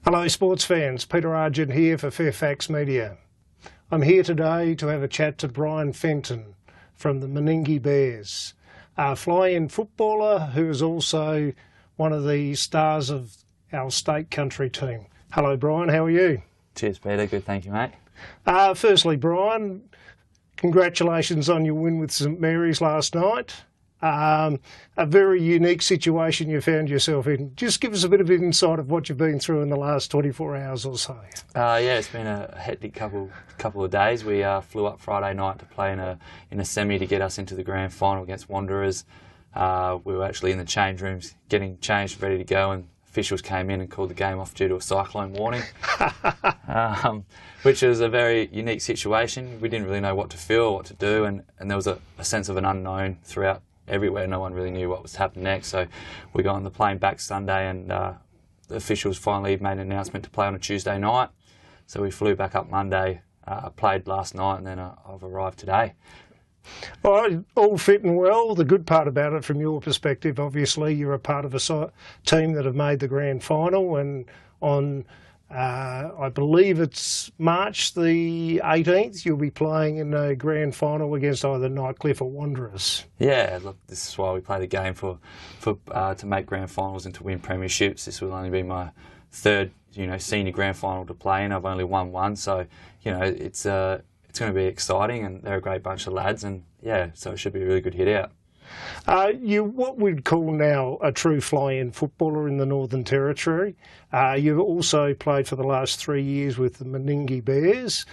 Hello sports fans, Peter Argent here for Fairfax Media. I'm here today to have a chat to Brian Fenton from the Meningie Bears, a fly-in footballer who is also one of the stars of our state country team. Hello Brian, how are you? Cheers Peter, good, thank you mate. Firstly Brian, congratulations on your win with St Mary's last night. A very unique situation you found yourself in. Just give us a bit of insight of what you've been through in the last 24 hours or so. Yeah, it's been a hectic couple of days. We flew up Friday night to play in a semi to get us into the grand final against Wanderers. We were actually in the change rooms getting changed, ready to go, and officials came in and called the game off due to a cyclone warning, which was a very unique situation. We didn't really know what to feel or what to do, and there was a sense of an unknown throughout everywhere. No one really knew what was happening next. So we got on the plane back Sunday, and the officials finally made an announcement to play on a Tuesday night. So we flew back up Monday, played last night, and then I've arrived today. Well, all fit and well. The good part about it from your perspective, obviously, you're a part of a team that have made the grand final, and on I believe it's March the 18th, you'll be playing in a grand final against either Nightcliff or Wanderers. Yeah, look, this is why we play the game to make grand finals and to win premierships. This will only be my third, senior grand final to play in. I've only won one, so it's going to be exciting, and they're a great bunch of lads, and yeah, so it should be a really good hit out. You're what we'd call now a true fly-in footballer in the Northern Territory. You've also played for the last 3 years with the Meningie Bears.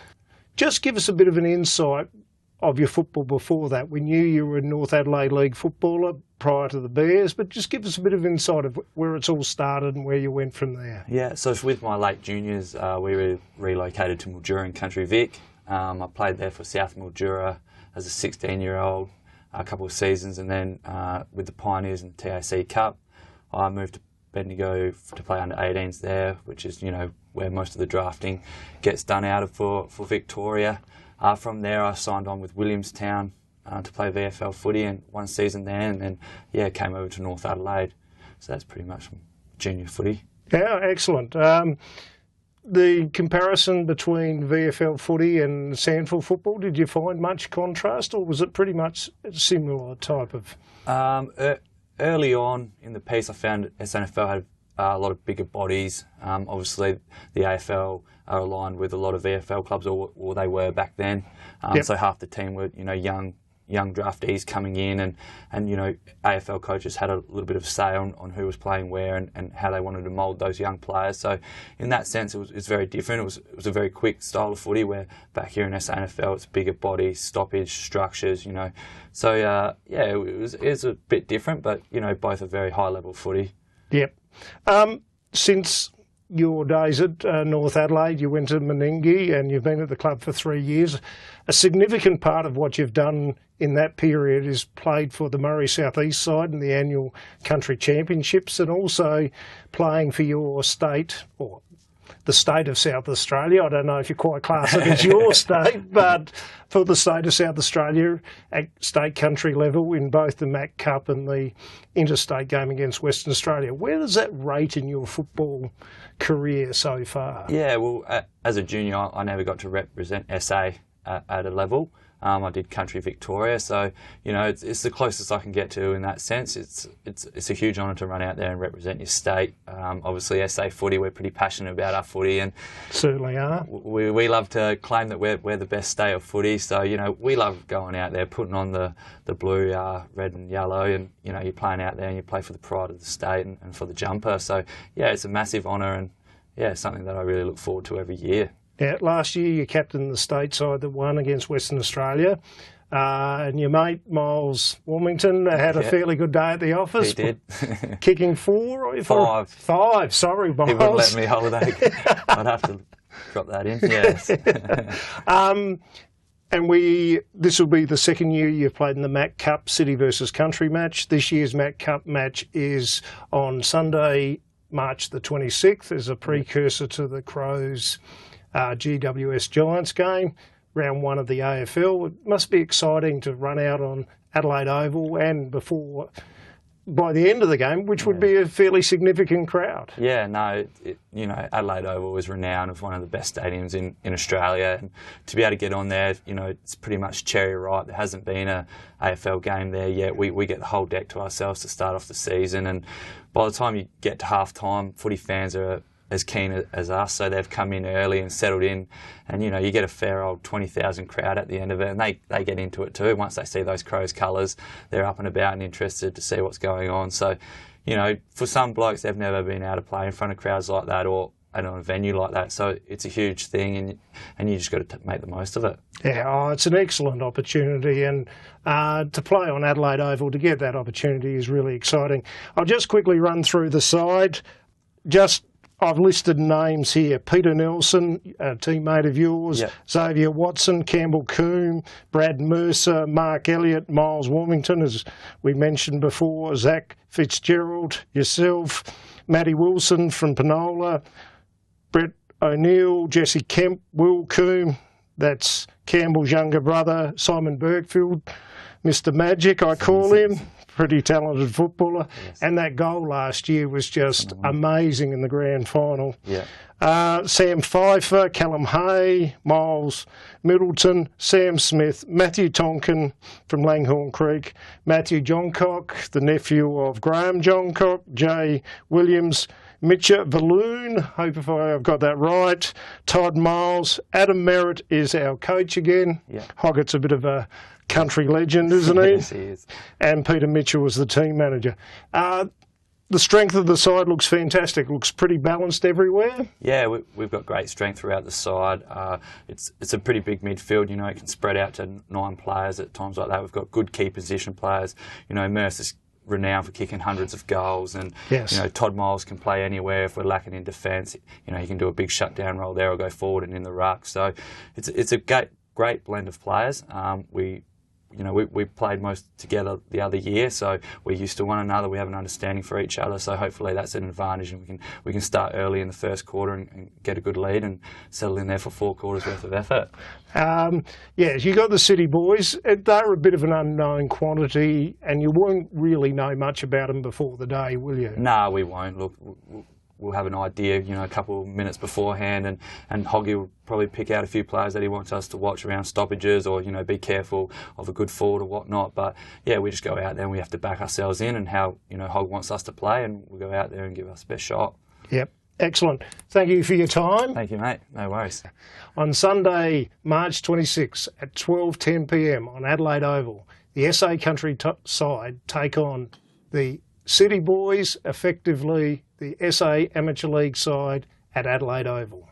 Just give us a bit of an insight of your football before that. We knew you were a North Adelaide League footballer prior to the Bears, but just give us a bit of insight of where it's all started and where you went from there. Yeah, so with my late juniors, we were relocated to Mildura in Country Vic. I played there for South Mildura as a 16-year-old. A couple of seasons, and then with the Pioneers and TAC Cup, I moved to Bendigo to play under 18s there, which is where most of the drafting gets done out of for Victoria. From there, I signed on with Williamstown to play VFL footy, and one season there, and then came over to North Adelaide. So that's pretty much junior footy. Yeah, excellent. The comparison between VFL footy and SANFL football, did you find much contrast, or was it pretty much a similar type of? Early on in the piece, I found SANFL had a lot of bigger bodies. Obviously, the AFL are aligned with a lot of VFL clubs, or they were back then. So half the team were young draftees coming in, and AFL coaches had a little bit of say on who was playing where and how they wanted to mould those young players. So in that sense, it's very different. It was a very quick style of footy, where back here in SANFL it's bigger bodies, stoppage, structures. So it was a bit different, but both are very high level footy. Yep. Since your days at North Adelaide, you went to Meningie, and you've been at the club for 3 years. A significant part of what you've done in that period is played for the Murray South East side in the annual country championships, and also playing for your state, or the state of South Australia. I don't know if you quite class it as your state, but for the state of South Australia at state country level in both the Mac Cup and the interstate game against Western Australia. Where does that rate in your football career so far? Yeah, well, as a junior, I never got to represent SA at a level. I did Country Victoria, so it's the closest I can get to in that sense. It's a huge honour to run out there and represent your state. Obviously, SA footy, we're pretty passionate about our footy, and certainly are. We love to claim that we're the best state of footy. So we love going out there, putting on the blue, red and yellow, and you're playing out there and you play for the pride of the state and for the jumper. So yeah, it's a massive honour, and something that I really look forward to every year. Yeah, last year you captained the state side that won against Western Australia, and your mate Miles Wilmington had a fairly good day at the office. He did. Kicking 4 or 5. 5, sorry Miles. He wouldn't let me holiday. I'd have to drop that in, yes. And this will be the second year you've played in the Mac Cup City versus Country match. This year's Mac Cup match is on Sunday, March the 26th, as a precursor to the Crows GWS Giants game, round 1 of the AFL. It must be exciting to run out on Adelaide Oval and before by the end of the game, which would be a fairly significant crowd. Yeah, no, Adelaide Oval is renowned as one of the best stadiums in Australia, and to be able to get on there, it's pretty much cherry ripe. There hasn't been a AFL game there yet. We get the whole deck to ourselves to start off the season, and by the time you get to half-time, footy fans are as keen as us, so they've come in early and settled in, and you get a fair old 20,000 crowd at the end of it, and they get into it too. Once they see those Crows colours, they're up and about and interested to see what's going on. So, for some blokes, they've never been able to play in front of crowds like that or on a venue like that, so it's a huge thing, and you just got to make the most of it. Yeah, it's an excellent opportunity, and to play on Adelaide Oval, to get that opportunity is really exciting. I'll just quickly run through the side. I've listed names here. Peter Nelson, a teammate of yours, yep. Xavier Watson, Campbell Coombe, Brad Mercer, Mark Elliott, Miles Warmington, as we mentioned before, Zach Fitzgerald, yourself, Matty Wilson from Penola, Brett O'Neill, Jesse Kemp, Will Coombe, that's Campbell's younger brother, Simon Burkfield, Mr. Magic, I call him. Pretty talented footballer, yes. And that goal last year was just amazing in the grand final. Yeah. Sam Pfeiffer, Callum Hay, Miles Middleton, Sam Smith, Matthew Tonkin from Langhorne Creek, Matthew Johncock, the nephew of Graham Johncock, Jay Williams, Mitcha Balloon, hope if I've got that right, Todd Miles, Adam Merritt is our coach again. Yeah. Hoggett's a bit of a country legend, isn't he? Yes, he is. And Peter Mitchell was the team manager. The strength of the side looks fantastic. Looks pretty balanced everywhere. Yeah, we've got great strength throughout the side. It's a pretty big midfield. It can spread out to 9 players at times like that. We've got good key position players. Mercer's renowned for kicking hundreds of goals, and yes. Todd Miles can play anywhere. If we're lacking in defence, he can do a big shutdown roll there or go forward and in the ruck. So it's a great blend of players. We played most together the other year, so we're used to one another. We have an understanding for each other, so hopefully that's an advantage, and we can start early in the first quarter and get a good lead and settle in there for 4 quarters worth of effort. Yes, you got the City Boys. They're a bit of an unknown quantity, and you won't really know much about them before the day, will you? No, we won't. Look, we'll have an idea, a couple of minutes beforehand, and Hoggy will probably pick out a few players that he wants us to watch around stoppages or, be careful of a good forward or whatnot. But, yeah, we just go out there and we have to back ourselves in and how, Hog wants us to play, and we'll go out there and give us the best shot. Yep. Excellent. Thank you for your time. Thank you, mate. No worries. On Sunday, March 26 at 12:10 p.m. on Adelaide Oval, the SA Country side take on the City Boys, effectively the SA Amateur League side at Adelaide Oval.